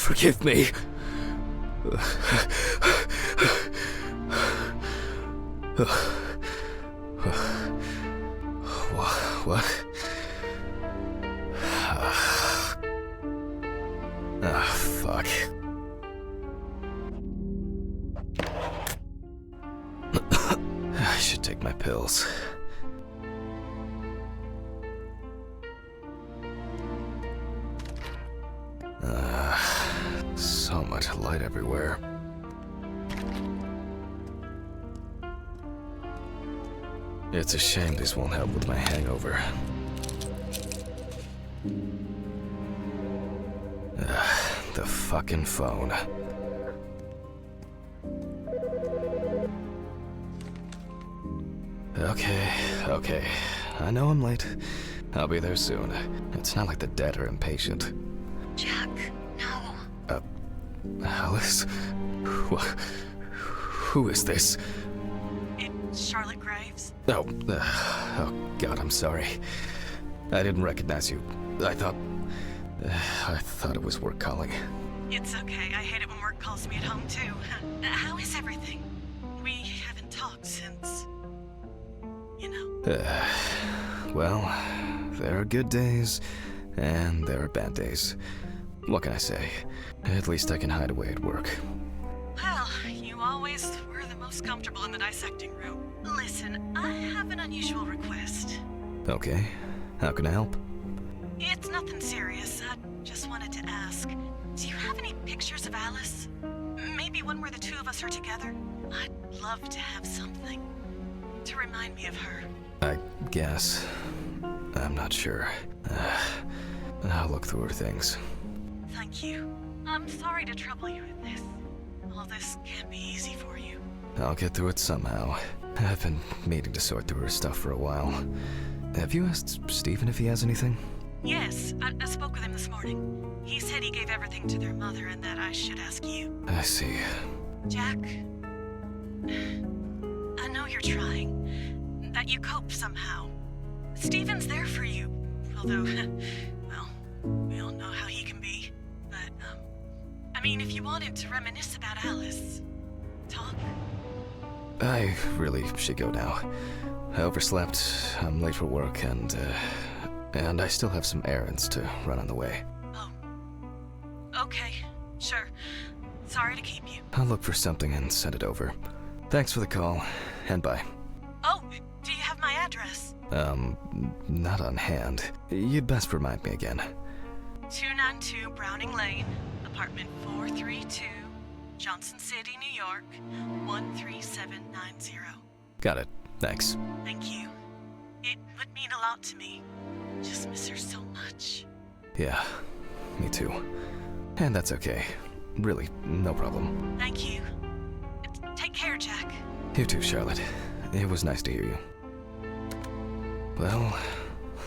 Forgive me. What? Fuck. I should take my pills. So much light everywhere. It's a shame these won't help with my hangover. The fucking phone. Okay. I know I'm late. I'll be there soon. It's not like the dead are impatient. Jack, no. Alice? Who is this? It's Charlotte Graves. Oh God, I'm sorry. I didn't recognize you. I thought it was work calling. It's okay. I hate it when work calls me at home, too. How is everything? We haven't talked since... you know. Well, there are good days, and there are bad days. What can I say? At least I can hide away at work. Well, you always were the most comfortable in the dissecting room. Listen, I have an unusual request. Okay, how can I help? It's nothing serious. I just wanted to ask, do you have any pictures of Alice? Maybe one where the two of us are together? I'd love to have something to remind me of her. I guess. I'm not sure. I'll look through her things. Thank you. I'm sorry to trouble you with this. All this can't be easy for you. I'll get through it somehow. I've been meaning to sort through her stuff for a while. Have you asked Stephen if he has anything? Yes, I spoke with him this morning. He said he gave everything to their mother and that I should ask you. I see. Jack, I know you're trying, that you cope somehow. Stephen's there for you, although, well, we all know how he can be. But, I mean, if you wanted to reminisce about Alice, talk. I really should go now. I overslept, I'm late for work, and I still have some errands to run on the way. Oh. Okay, sure. Sorry to keep you. I'll look for something and send it over. Thanks for the call, and bye. Oh, do you have my address? Not on hand. You'd best remind me again. 292 Browning Lane, apartment 432, Johnson City, New York, 13790. Got it. Thanks. Thank you. It would mean a lot to me. Just miss her so much. Yeah, me too. And that's okay. Really, no problem. Thank you. Take care, Jack. You too, Charlotte. It was nice to hear you. Well,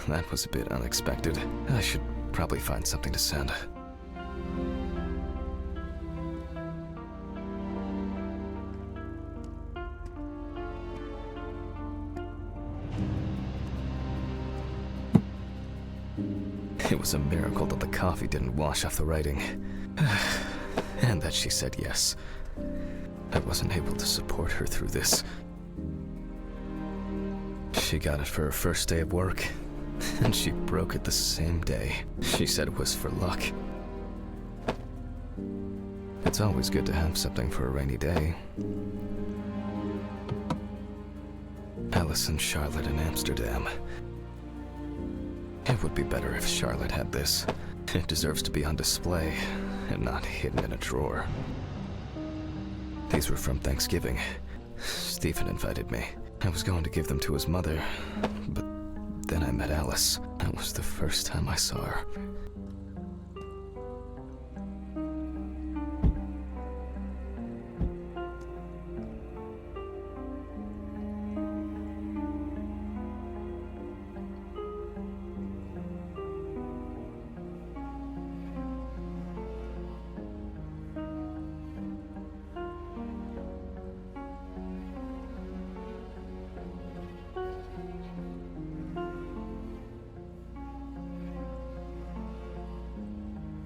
that was a bit unexpected. I should probably find something to send. It was a miracle that the coffee didn't wash off the writing. And that she said yes. I wasn't able to support her through this. She got it for her first day of work, and she broke it the same day. She said it was for luck. It's always good to have something for a rainy day. Alice and Charlotte in Amsterdam. It would be better if Charlotte had this. It deserves to be on display, and not hidden in a drawer. These were from Thanksgiving. Stephen invited me. I was going to give them to his mother, but then I met Alice. That was the first time I saw her.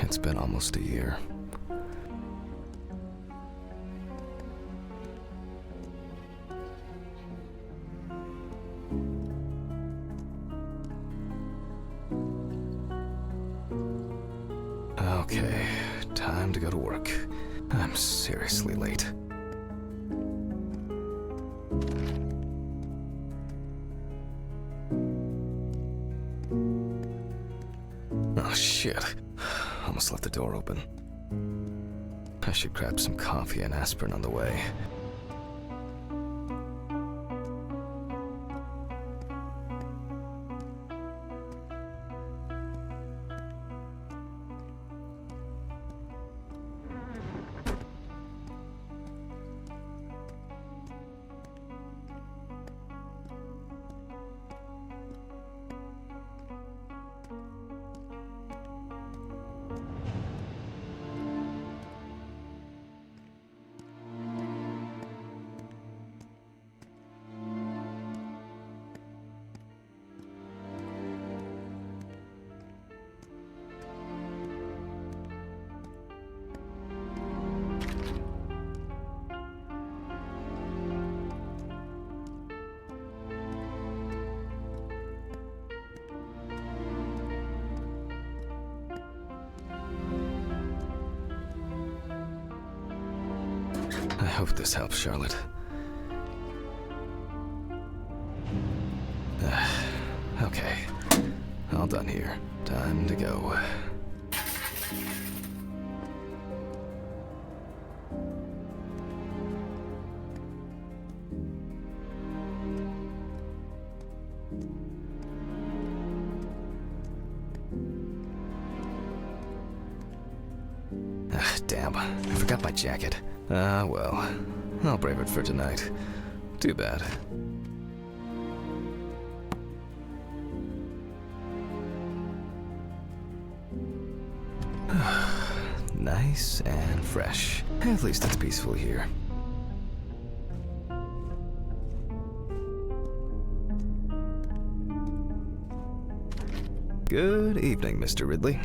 It's been almost a year. Okay, time to go to work. I'm seriously late. Oh shit. Almost left the door open. I should grab some coffee and aspirin on the way. I hope this helps, Charlotte. Okay. All done here. Time to go. Damn. I forgot my jacket. Well. I'll brave it for tonight. Too bad. Nice and fresh. At least it's peaceful here. Good evening, Mr. Ridley.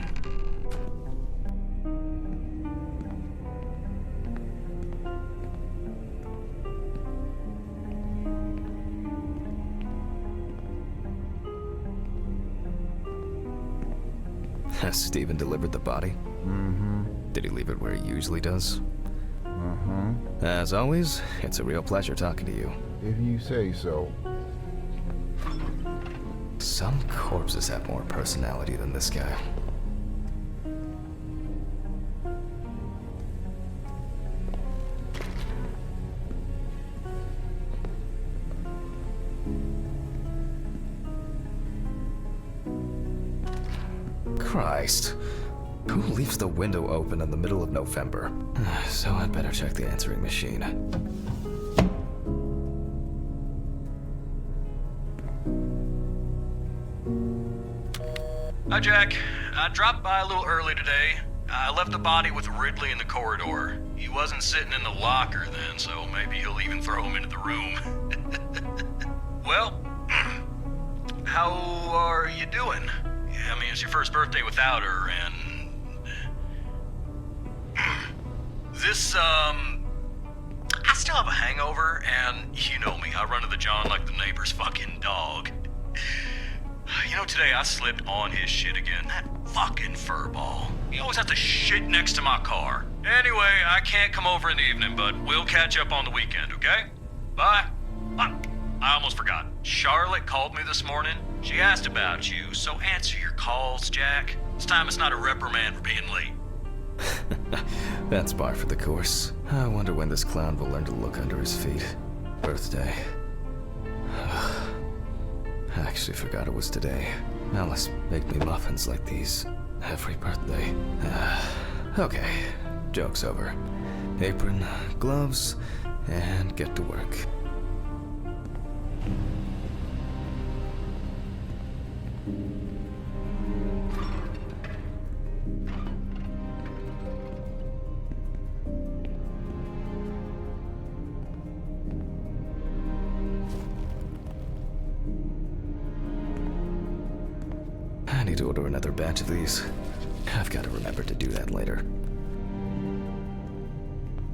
Has Steven delivered the body? Mm-hmm. Did he leave it where he usually does? Uh-huh. As always, it's a real pleasure talking to you. If you say so. Some corpses have more personality than this guy. Christ. Who leaves the window open in the middle of November? So I'd better check the answering machine. Hi, Jack. I dropped by a little early today. I left the body with Ridley in the corridor. He wasn't sitting in the locker then, so maybe he'll even throw him into the room. Well, how are you doing? I mean, it's your first birthday without her, and... This, I still have a hangover, and you know me, I run to the John like the neighbor's fucking dog. You know, today I slipped on his shit again. That fucking furball. He always has to shit next to my car. Anyway, I can't come over in the evening, but we'll catch up on the weekend, okay? Bye. I almost forgot. Charlotte called me this morning. She asked about you, so answer your calls, Jack. This time it's not a reprimand for being late. That's par for the course. I wonder when this clown will learn to look under his feet. Birthday. I actually forgot it was today. Alice baked me muffins like these every birthday. Okay, joke's over. Apron, gloves, and get to work. I need to order another batch of these. I've got to remember to do that later.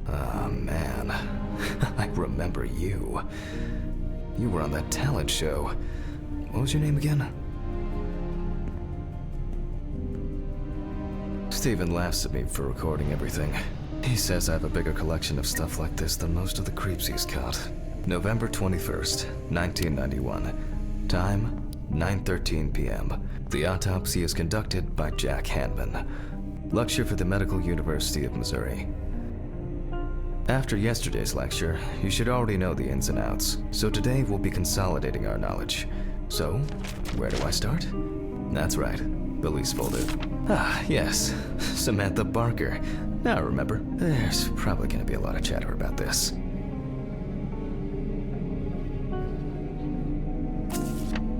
Ah, man. I remember you. You were on that talent show. What was your name again? Steven laughs at me for recording everything. He says I have a bigger collection of stuff like this than most of the creeps he's caught. November 21st, 1991. Time, 9:13 p.m. The autopsy is conducted by Jack Hanman. Lecture for the Medical University of Missouri. After yesterday's lecture, you should already know the ins and outs, so today we'll be consolidating our knowledge. So, where do I start? That's right, Billy's folder. Ah, yes, Samantha Barker. Now I remember, there's probably gonna be a lot of chatter about this.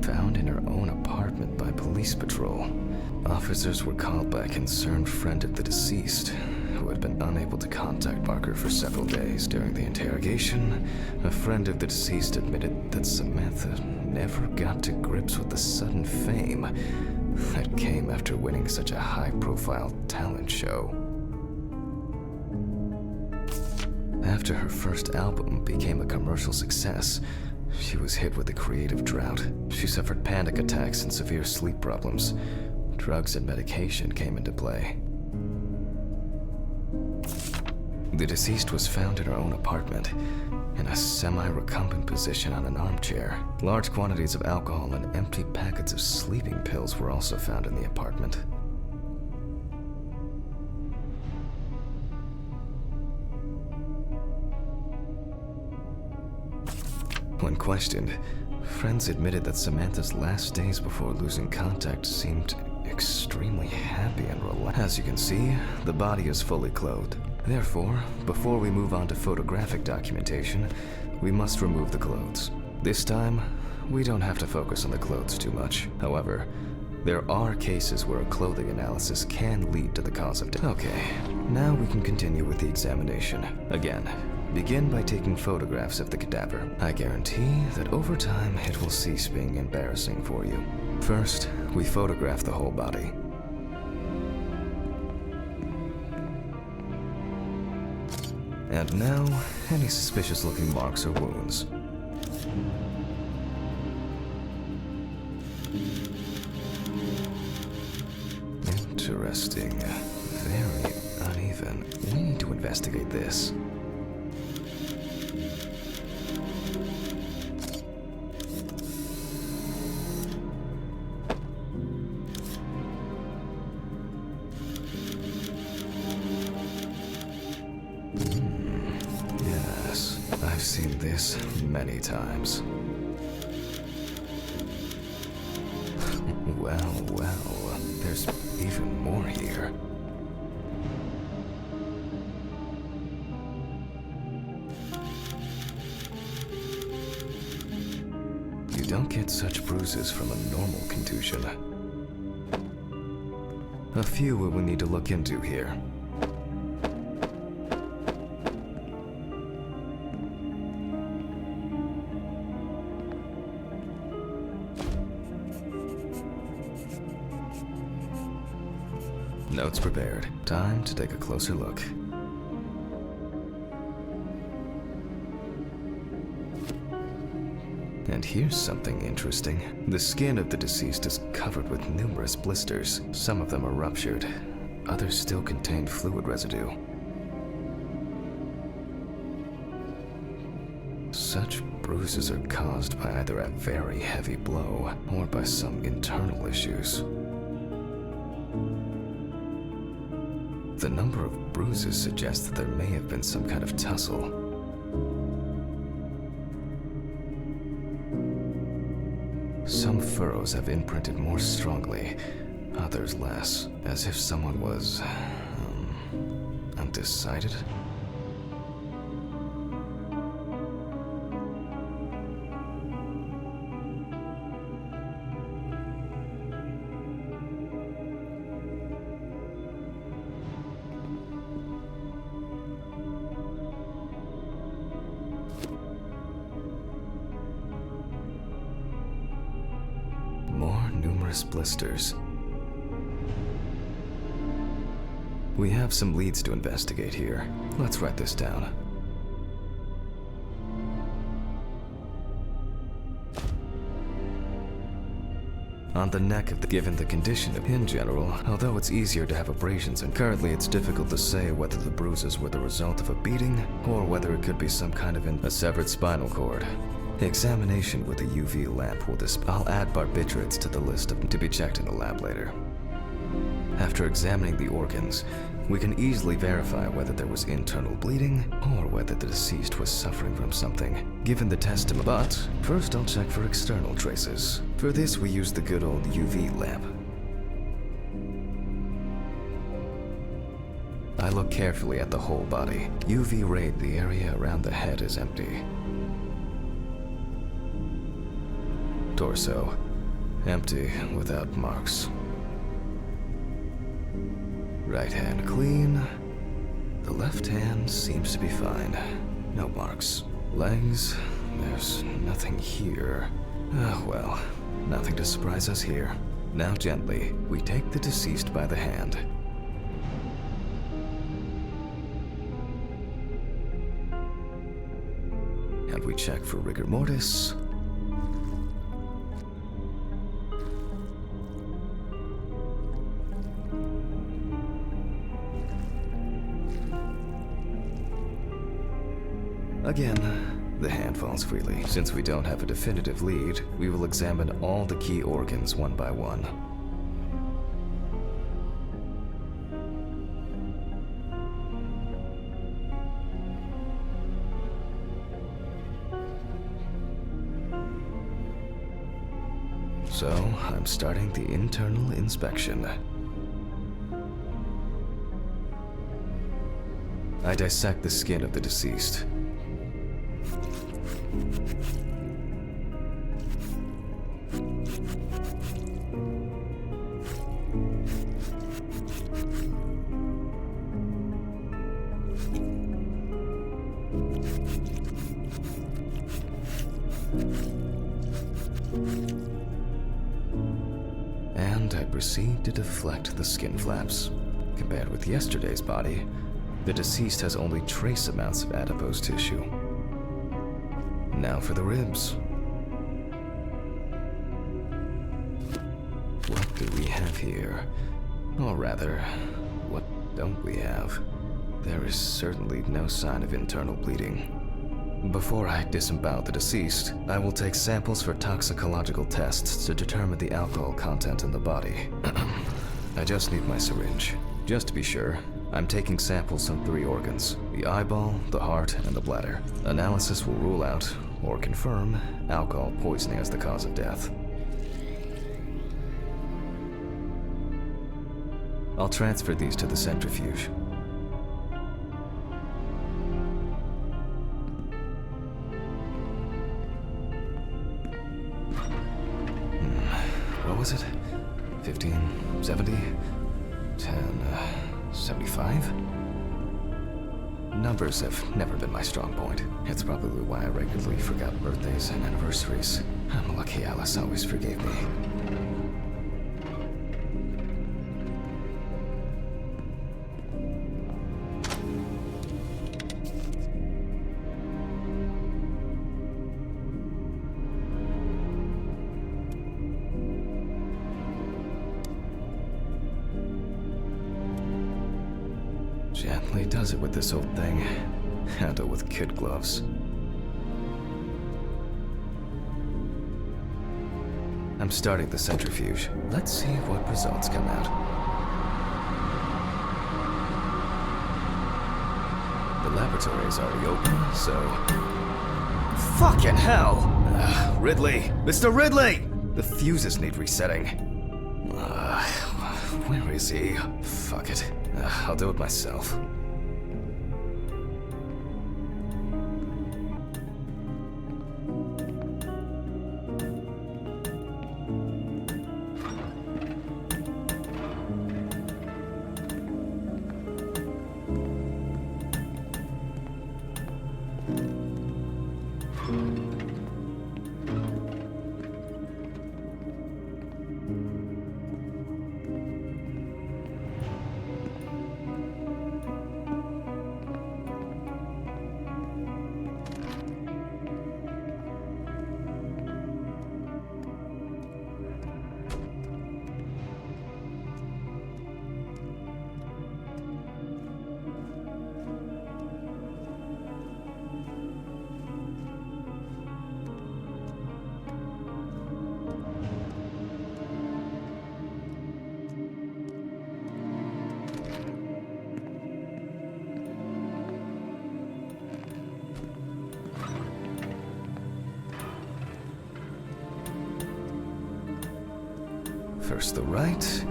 Found in her own apartment by police patrol. Officers were called by a concerned friend of the deceased, who had been unable to contact Barker for several days. During the interrogation, a friend of the deceased admitted that Samantha never got to grips with the sudden fame that came after winning such a high-profile talent show. After her first album became a commercial success, she was hit with a creative drought. She suffered panic attacks and severe sleep problems. Drugs and medication came into play. The deceased was found in her own apartment, in a semi-recumbent position on an armchair. Large quantities of alcohol and empty packets of sleeping pills were also found in the apartment. When questioned, friends admitted that Samantha's last days before losing contact seemed extremely happy and relaxed. As you can see, the body is fully clothed. Therefore, before we move on to photographic documentation, we must remove the clothes. This time, we don't have to focus on the clothes too much. However, there are cases where a clothing analysis can lead to the cause of death. Okay, now we can continue with the examination. Again, begin by taking photographs of the cadaver. I guarantee that over time it will cease being embarrassing for you. First, we photograph the whole body. And now, any suspicious-looking marks or wounds. Interesting. Very uneven. We need to investigate this. I've seen this many times. Well, there's even more here. You don't get such bruises from a normal contusion. A few we will need to look into here. Notes prepared. Time to take a closer look. And here's something interesting. The skin of the deceased is covered with numerous blisters. Some of them are ruptured. Others still contain fluid residue. Such bruises are caused by either a very heavy blow or by some internal issues. The number of bruises suggests that there may have been some kind of tussle. Some furrows have imprinted more strongly, others less, as if someone was undecided. Numerous blisters. We have some leads to investigate here. Let's write this down. on the neck of the given the condition of in general, although it's easier to have abrasions, and currently it's difficult to say whether the bruises were the result of a beating or whether it could be some kind of a severed spinal cord. Examination with a UV lamp will I'll add barbiturates to the list to be checked in the lab later. After examining the organs, we can easily verify whether there was internal bleeding or whether the deceased was suffering from something, given the testimony. But first I'll check for external traces. For this we use the good old UV lamp. I look carefully at the whole body. UV rayed the area around the head is empty. Torso, empty without marks. Right hand clean. The left hand seems to be fine. No marks. Legs, there's nothing here. Well, nothing to surprise us here. Now gently, we take the deceased by the hand. And we check for rigor mortis. Again, the hand falls freely. Since we don't have a definitive lead, we will examine all the key organs one by one. So, I'm starting the internal inspection. I dissect the skin of the deceased. And I proceed to deflect the skin flaps. Compared with yesterday's body, the deceased has only trace amounts of adipose tissue. Now for the ribs. What do we have here? Or rather, what don't we have? There is certainly no sign of internal bleeding. Before I disembowel the deceased, I will take samples for toxicological tests to determine the alcohol content in the body. I just need my syringe. Just to be sure, I'm taking samples from 3 organs: the eyeball, the heart, and the bladder. Analysis will rule out, or confirm, alcohol poisoning as the cause of death. I'll transfer these to the centrifuge. What was it? 15, 70, 10, 75? Numbers have never been my strong point. It's probably why I regularly forgot birthdays and anniversaries. I'm lucky Alice always forgave me. Gently does it with this old thing. Handle with kid gloves. I'm starting the centrifuge. Let's see what results come out. The laboratory is already open, so... Fucking hell! Ridley! Mr. Ridley! The fuses need resetting. Where is he? Fuck it. I'll do it myself. First the right,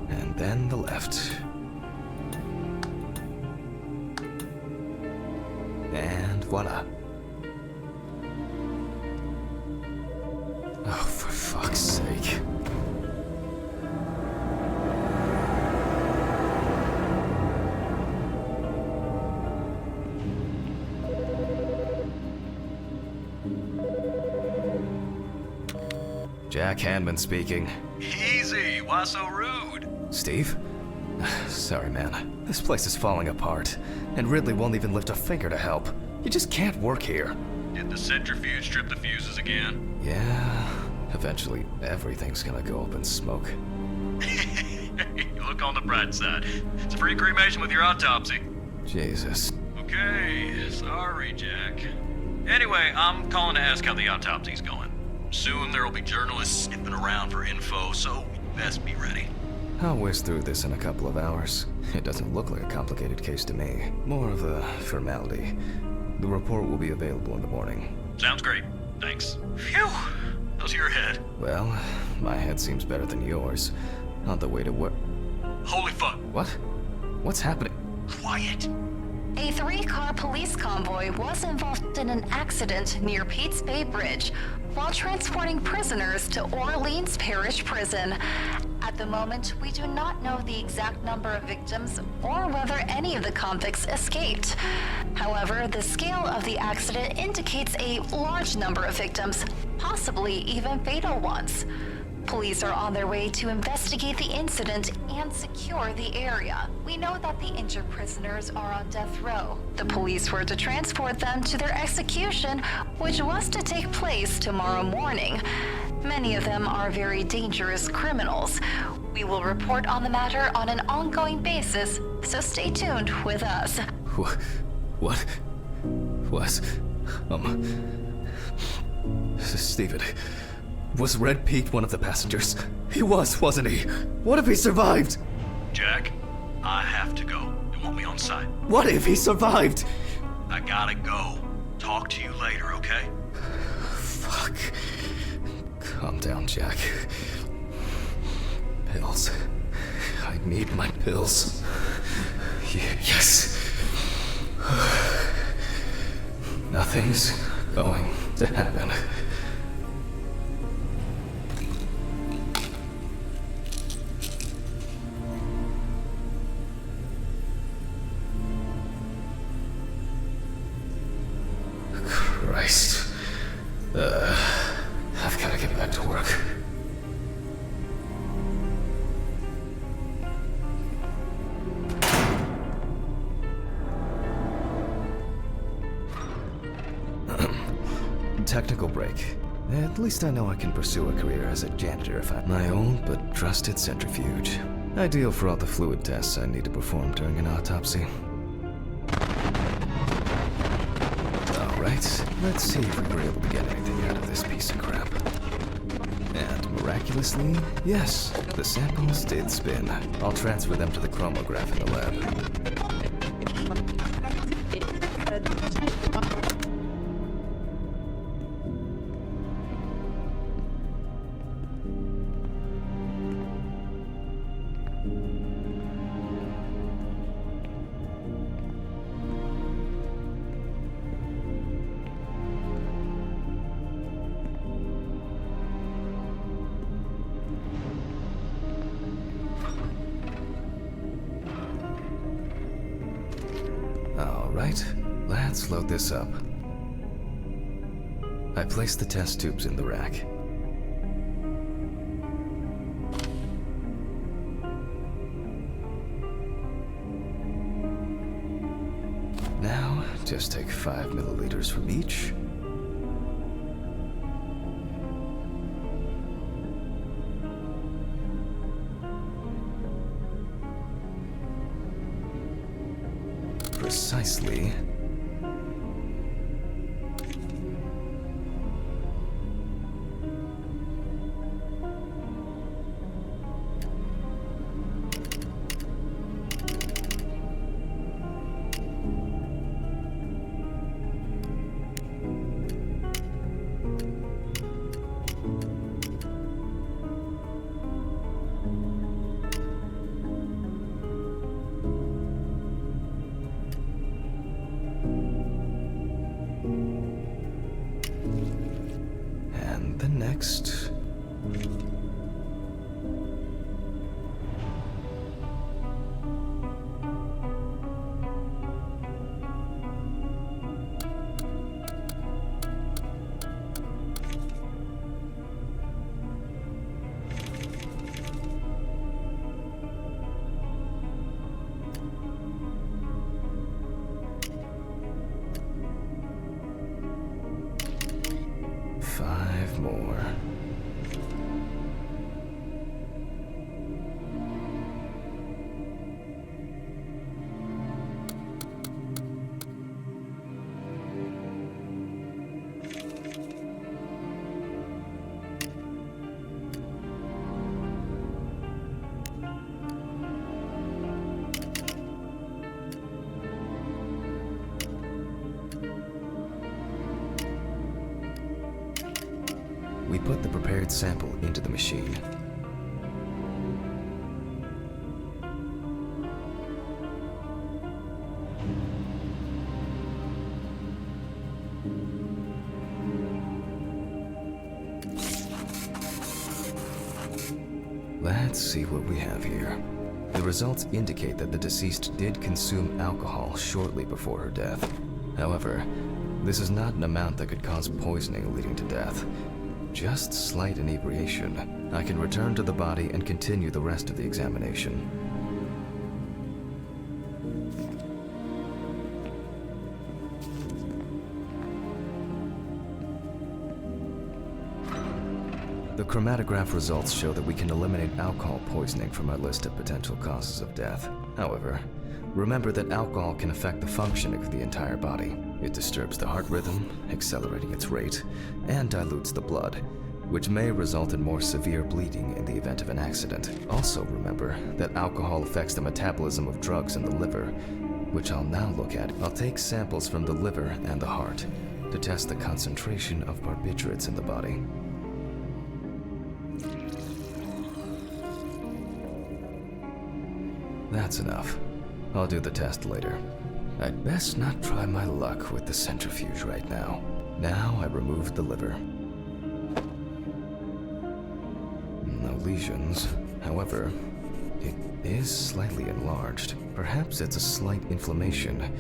and then the left. And voila. Oh, for fuck's sake. Jack Hanman speaking. Easy, why so rude? Steve? Sorry, man. This place is falling apart, and Ridley won't even lift a finger to help. You just can't work here. Did the centrifuge strip the fuses again? Yeah, eventually everything's gonna go up in smoke. Look on the bright side. It's a free cremation with your autopsy. Jesus. Okay, sorry, Jack. Anyway, I'm calling to ask how the autopsy's going. Soon there'll be journalists sniffing around for info, so best be ready. I'll whiz through this in a couple of hours. It doesn't look like a complicated case to me. More of a formality. The report will be available in the morning. Sounds great. Thanks. Phew! How's your head? Well, my head seems better than yours. On the way to work. Holy fuck! What? What's happening? Quiet! A 3-car police convoy was involved in an accident near Pete's Bay Bridge while transporting prisoners to Orleans Parish Prison. At the moment, we do not know the exact number of victims or whether any of the convicts escaped. However, the scale of the accident indicates a large number of victims, possibly even fatal ones. Police are on their way to investigate the incident and secure the area. We know that the injured prisoners are on death row. The police were to transport them to their execution, which was to take place tomorrow morning. Many of them are very dangerous criminals. We will report on the matter on an ongoing basis, so stay tuned with us. What? Steven, was Red Pete one of the passengers? He was, wasn't he? What if he survived? Jack, I have to go. You want me on site? What if he survived? I gotta go. Talk to you later, okay? Fuck. Calm down, Jack. Pills. I need my pills. Yes. Nothing's going to happen. Christ. I've got to get back to work. Technical break. At least I know I can pursue a career as a janitor if I... My old but trusted centrifuge. Ideal for all the fluid tests I need to perform during an autopsy. Alright, let's see if we were able to get anything out of this piece of crap. And miraculously, yes, the samples did spin. I'll transfer them to the chromograph in the lab. Alright, let's load this up. I placed the test tubes in the rack. Now, just take 5 milliliters from each. Precisely. next? Five more. We put the prepared sample into the machine. Let's see what we have here. The results indicate that the deceased did consume alcohol shortly before her death. However, this is not an amount that could cause poisoning leading to death. Just slight inebriation. I can return to the body and continue the rest of the examination. The chromatograph results show that we can eliminate alcohol poisoning from our list of potential causes of death. However, remember that alcohol can affect the functioning of the entire body. It disturbs the heart rhythm, accelerating its rate, and dilutes the blood, which may result in more severe bleeding in the event of an accident. Also remember that alcohol affects the metabolism of drugs in the liver, which I'll now look at. I'll take samples from the liver and the heart to test the concentration of barbiturates in the body. That's enough. I'll do the test later. I'd best not try my luck with the centrifuge right now. Now I removed the liver. No lesions. However, it is slightly enlarged. Perhaps it's a slight inflammation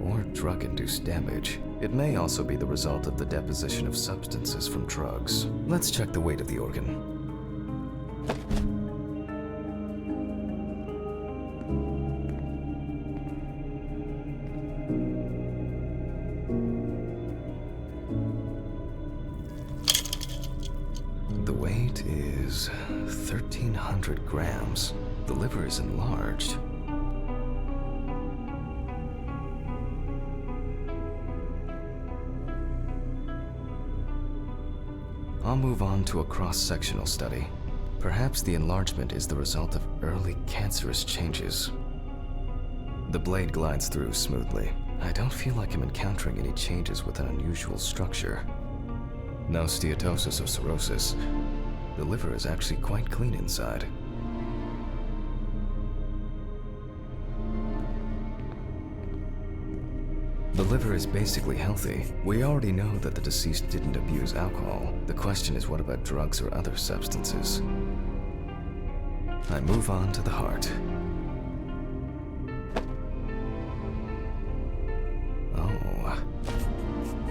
or drug-induced damage. It may also be the result of the deposition of substances from drugs. Let's check the weight of the organ. The weight is 1,300 grams. The liver is enlarged. I'll move on to a cross-sectional study. Perhaps the enlargement is the result of early cancerous changes. The blade glides through smoothly. I don't feel like I'm encountering any changes with an unusual structure. No steatosis or cirrhosis. The liver is actually quite clean inside. The liver is basically healthy. We already know that the deceased didn't abuse alcohol. The question is, what about drugs or other substances? I move on to the heart. Oh,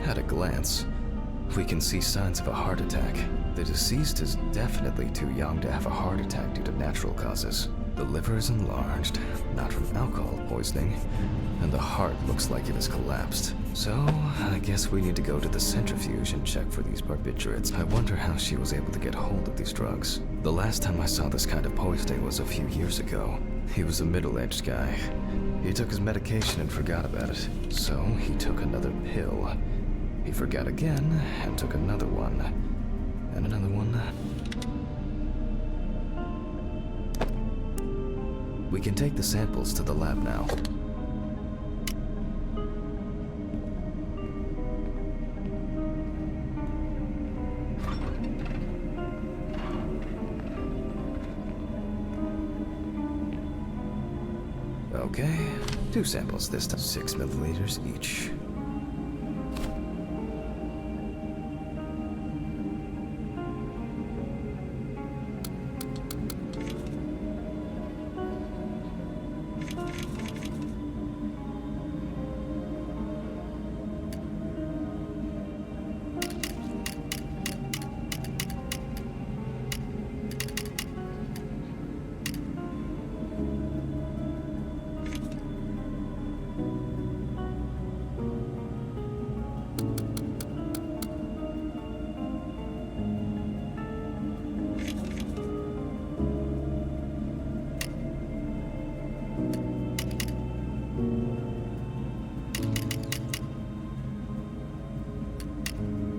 at a glance, we can see signs of a heart attack. The deceased is definitely too young to have a heart attack due to natural causes. The liver is enlarged, not from alcohol poisoning, and the heart looks like it has collapsed. So, I guess we need to go to the centrifuge and check for these barbiturates. I wonder how she was able to get hold of these drugs. The last time I saw this kind of poisoning was a few years ago. He was a middle-aged guy. He took his medication and forgot about it, so he took another pill. He forgot again and took another one, and another one. We can take the samples to the lab now. Okay, 2 samples this time, 6 milliliters each.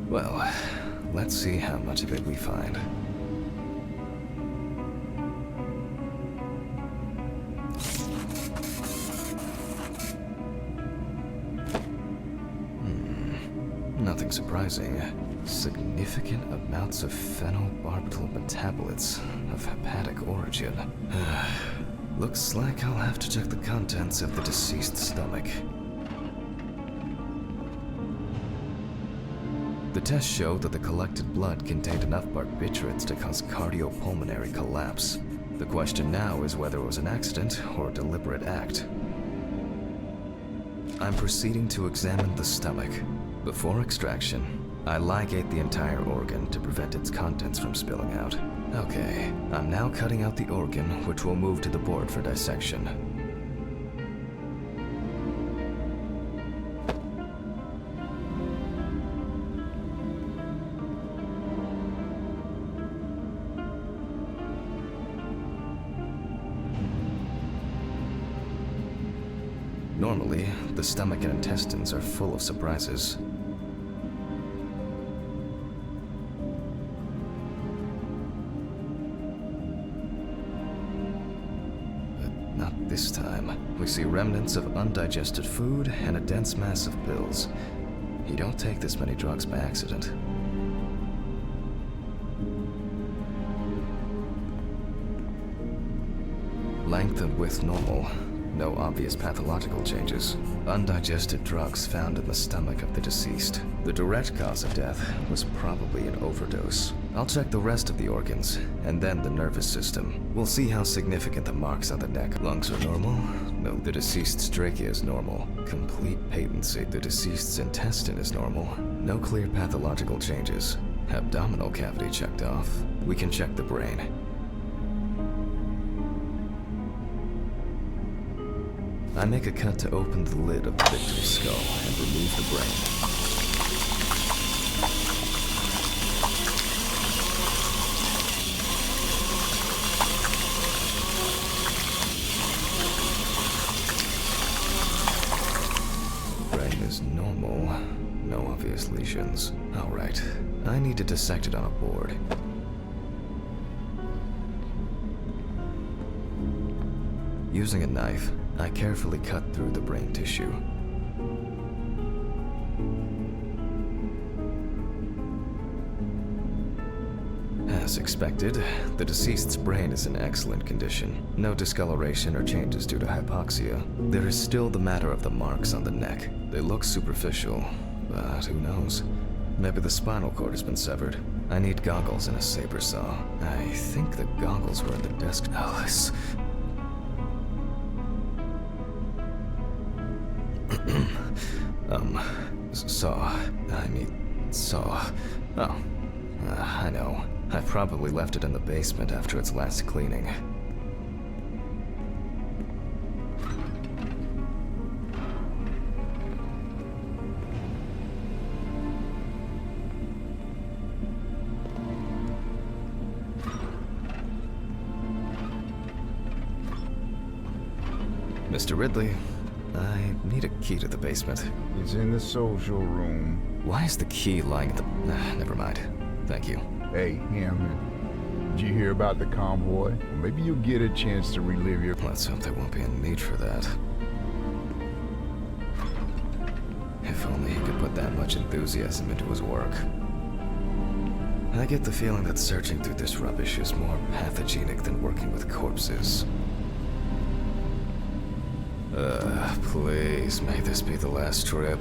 Well, let's see how much of it we find. Nothing surprising. Significant amounts of phenobarbital metabolites of hepatic origin. Looks like I'll have to check the contents of the deceased's stomach. The test showed that the collected blood contained enough barbiturates to cause cardiopulmonary collapse. The question now is whether it was an accident or a deliberate act. I'm proceeding to examine the stomach. Before extraction, I ligate the entire organ to prevent its contents from spilling out. Okay, I'm now cutting out the organ, which will move to the board for dissection. Normally, the stomach and intestines are full of surprises. But not this time. We see remnants of undigested food and a dense mass of pills. You don't take this many drugs by accident. Length and width normal. No obvious pathological changes. Undigested drugs found in the stomach of the deceased. The direct cause of death was probably an overdose. I'll check the rest of the organs, and then the nervous system. We'll see how significant the marks on the neck. Lungs are normal? No, the deceased's trachea is normal. Complete patency. The deceased's intestine is normal. No clear pathological changes. Abdominal cavity checked off. We can check the brain. I make a cut to open the lid of the victim's skull and remove the brain. Brain is normal. No obvious lesions. Alright. I need to dissect it on a board. Using a knife, I carefully cut through the brain tissue. As expected, the deceased's brain is in excellent condition. No discoloration or changes due to hypoxia. There is still the matter of the marks on the neck. They look superficial, but who knows? Maybe the spinal cord has been severed. I need goggles and a saber saw. I think the goggles were in the desk. Alice. Saw. Oh, I know. I probably left it in the basement after its last cleaning. Mr. Ridley, I need a key to the basement. It's in the social room. Why is the key lying at the... never mind. Thank you. Hey, Hammond. Did you hear about the convoy? Maybe you'll get a chance to relive your... Let's hope there won't be a need for that. If only he could put that much enthusiasm into his work. I get the feeling that searching through this rubbish is more pathogenic than working with corpses. Please, may this be the last trip.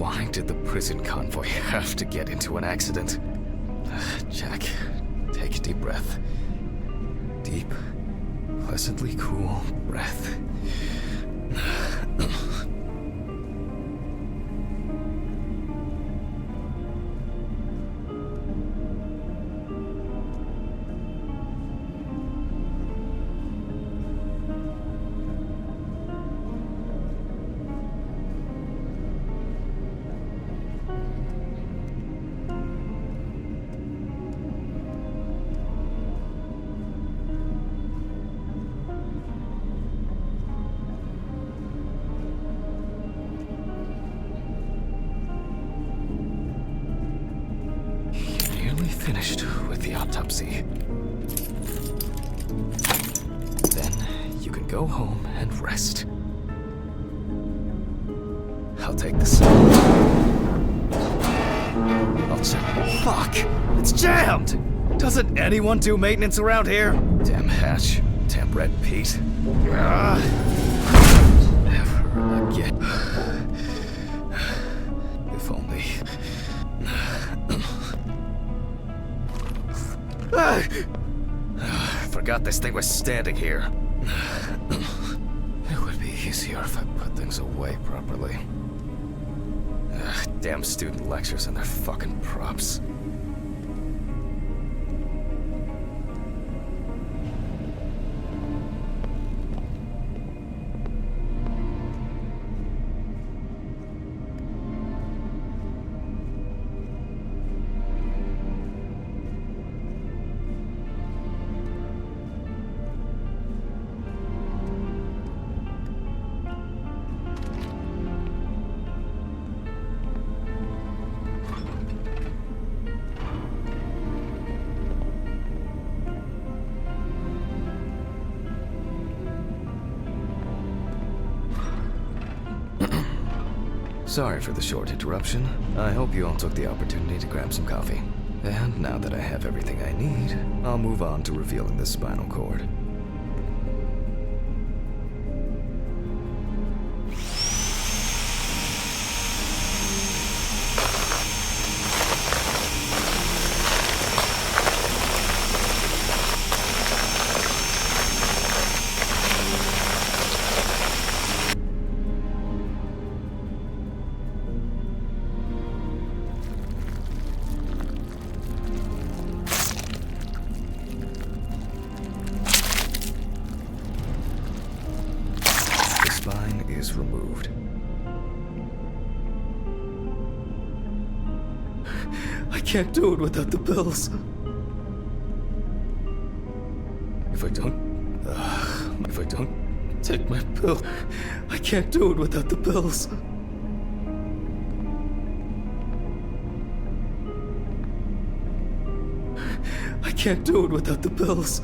Why did the prison convoy have to get into an accident? Jack, take a deep breath. Deep, pleasantly cool breath. Finished with the autopsy. Then you can go home and rest. I'll take this. I'll check. Fuck! It's jammed! Doesn't anyone do maintenance around here? Damn hatch. Damn red Pete. Never again. If only. Forgot this thing was standing here. It would be easier if I put things away properly. Damn student lectures and their fucking props. Sorry for the short interruption. I hope you all took the opportunity to grab some coffee. And now that I have everything I need, I'll move on to revealing the spinal cord. Is removed. I can't do it without the pills. If I don't take my pill, I can't do it without the pills. I can't do it without the pills.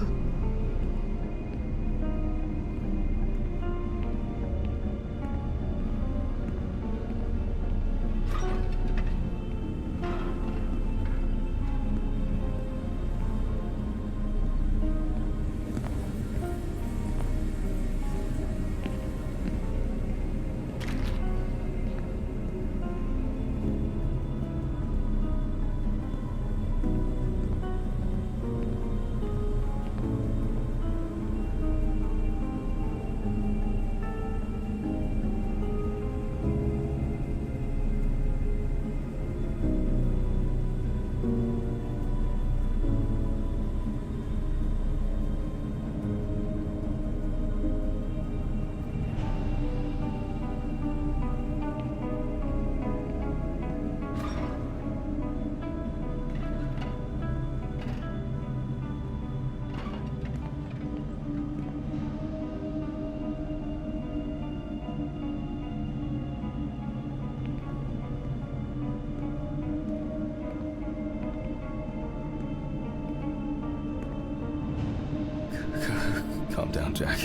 Calm down, Jack.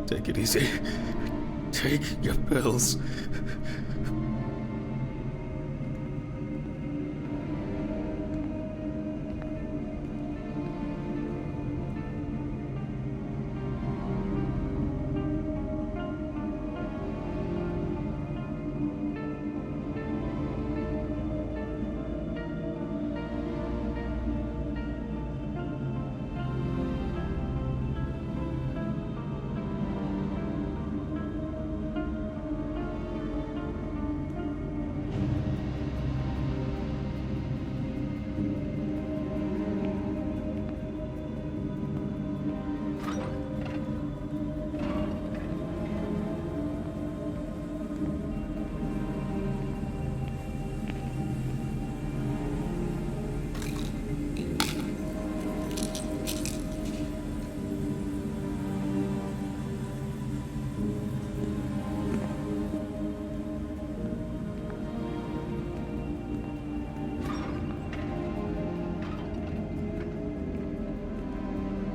Take it easy. Take your pills.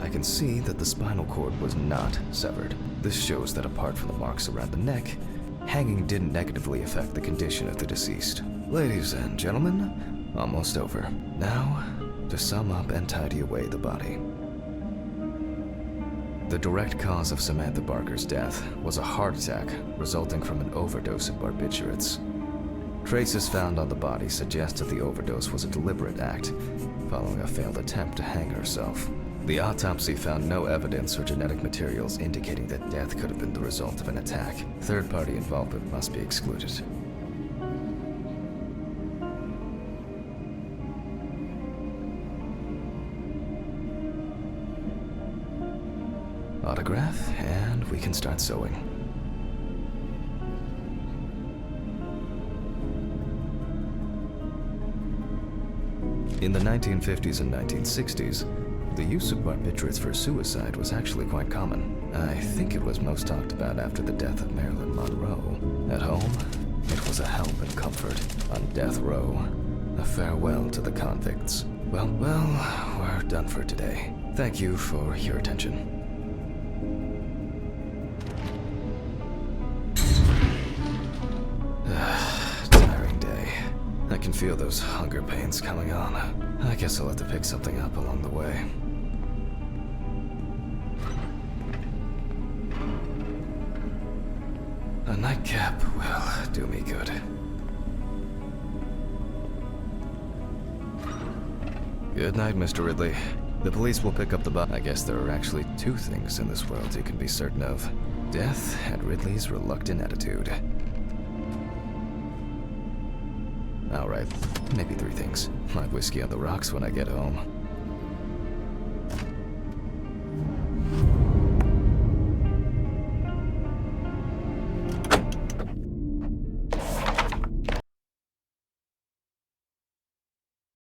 I can see that the spinal cord was not severed. This shows that apart from the marks around the neck, hanging didn't negatively affect the condition of the deceased. Ladies and gentlemen, almost over. Now, to sum up and tidy away the body. The direct cause of Samantha Barker's death was a heart attack resulting from an overdose of barbiturates. Traces found on the body suggested the overdose was a deliberate act, following a failed attempt to hang herself. The autopsy found no evidence or genetic materials indicating that death could have been the result of an attack. Third-party involvement must be excluded. Autograph, and we can start sewing. In the 1950s and 1960s, the use of barbiturates for suicide was actually quite common. I think it was most talked about after the death of Marilyn Monroe. At home, it was a help and comfort. On death row, a farewell to the convicts. Well, we're done for today. Thank you for your attention. Tiring day. I can feel those hunger pains coming on. I guess I'll have to pick something up along the way. A nightcap will do me good. Good night, Mr. Ridley. The police will pick up the I guess there are actually two things in this world you can be certain of. Death and Ridley's reluctant attitude. Alright, maybe three things. My whiskey on the rocks when I get home.